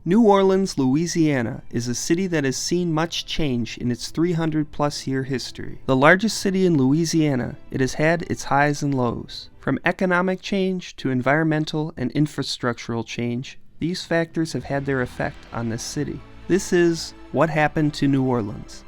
New Orleans, Louisiana is a city that has seen much change in its 300-plus year history. The largest city in Louisiana, it has had its highs and lows. From economic change to environmental and infrastructural change, these factors have had their effect on this city. This is What Happened to New Orleans.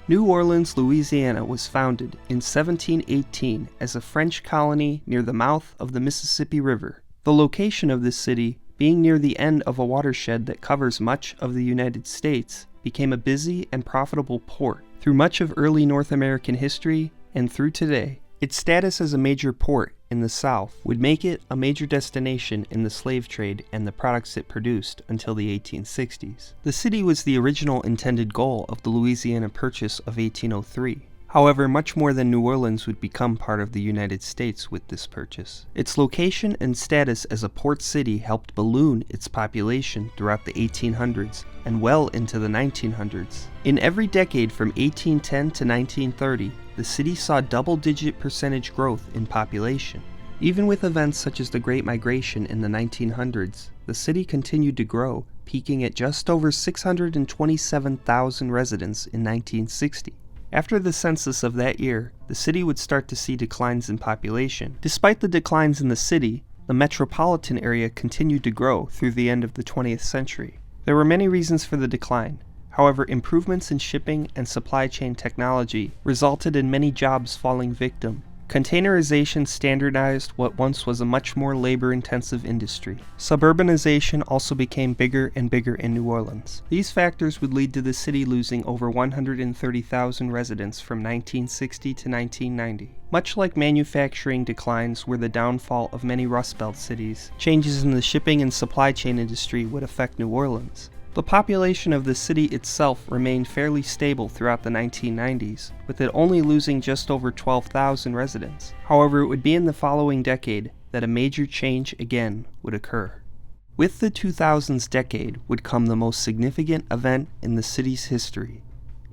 New Orleans, Louisiana was founded in 1718 as a French colony near the mouth of the Mississippi River. The location of this city, being near the end of a watershed that covers much of the United States, became a busy and profitable port through much of early North American history and through today. Its status as a major port in the South would make it a major destination in the slave trade and the products it produced until the 1860s. The city was the original intended goal of the Louisiana Purchase of 1803. However, much more than New Orleans would become part of the United States with this purchase. Its location and status as a port city helped balloon its population throughout the 1800s and well into the 1900s. In every decade from 1810 to 1930, the city saw double-digit percentage growth in population. Even with events such as the Great Migration in the 1900s, the city continued to grow, peaking at just over 627,000 residents in 1960. After the census of that year, the city would start to see declines in population. Despite the declines in the city, the metropolitan area continued to grow through the end of the 20th century. There were many reasons for the decline. However, improvements in shipping and supply chain technology resulted in many jobs falling victim. Containerization standardized what once was a much more labor-intensive industry. Suburbanization also became bigger and bigger in New Orleans. These factors would lead to the city losing over 130,000 residents from 1960 to 1990. Much like manufacturing declines were the downfall of many Rust Belt cities, changes in the shipping and supply chain industry would affect New Orleans. The population of the city itself remained fairly stable throughout the 1990s, with it only losing just over 12,000 residents. However, it would be in the following decade that a major change again would occur. With the 2000s decade would come the most significant event in the city's history.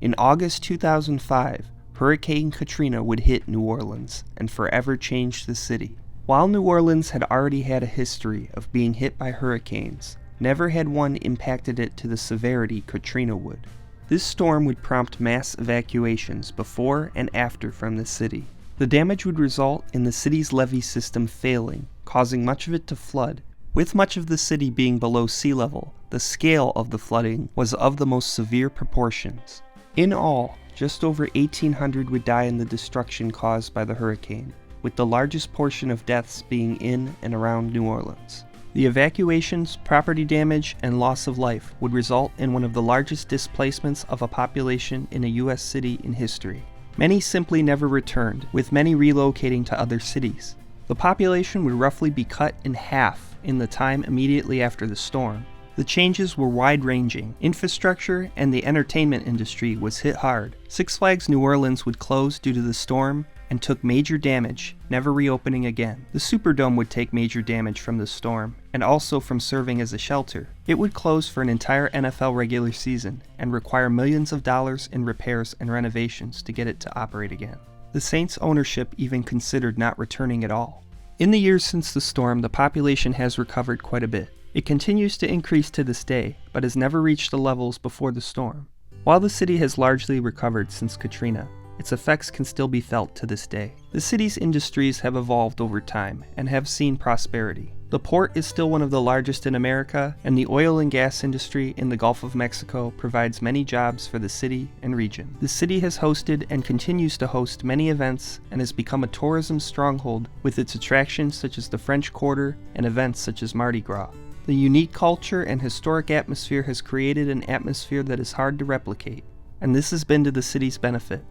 In August 2005, Hurricane Katrina would hit New Orleans and forever change the city. While New Orleans had already had a history of being hit by hurricanes, never had one impacted it to the severity Katrina would. This storm would prompt mass evacuations before and after from the city. The damage would result in the city's levee system failing, causing much of it to flood. With much of the city being below sea level, the scale of the flooding was of the most severe proportions. In all, just over 1,800 would die in the destruction caused by the hurricane, with the largest portion of deaths being in and around New Orleans. The evacuations, property damage, and loss of life would result in one of the largest displacements of a population in a U.S. city in history. Many simply never returned, with many relocating to other cities. The population would roughly be cut in half in the time immediately after the storm. The changes were wide-ranging. Infrastructure and the entertainment industry was hit hard. Six Flags New Orleans would close due to the storm and took major damage, never reopening again. The Superdome would take major damage from the storm, and also from serving as a shelter. It would close for an entire NFL regular season, and require millions of dollars in repairs and renovations to get it to operate again. The Saints' ownership even considered not returning at all. In the years since the storm, the population has recovered quite a bit. It continues to increase to this day, but has never reached the levels before the storm. While the city has largely recovered since Katrina, its effects can still be felt to this day. The city's industries have evolved over time and have seen prosperity. The port is still one of the largest in America, and the oil and gas industry in the Gulf of Mexico provides many jobs for the city and region. The city has hosted and continues to host many events and has become a tourism stronghold with its attractions such as the French Quarter and events such as Mardi Gras. The unique culture and historic atmosphere has created an atmosphere that is hard to replicate, and this has been to the city's benefit.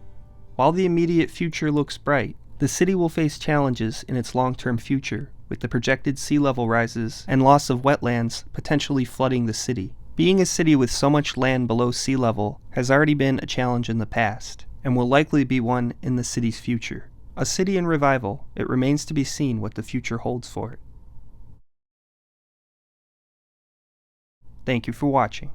While the immediate future looks bright, the city will face challenges in its long-term future, with the projected sea level rises and loss of wetlands potentially flooding the city. Being a city with so much land below sea level has already been a challenge in the past, and will likely be one in the city's future. A city in revival, it remains to be seen what the future holds for it. Thank you for watching.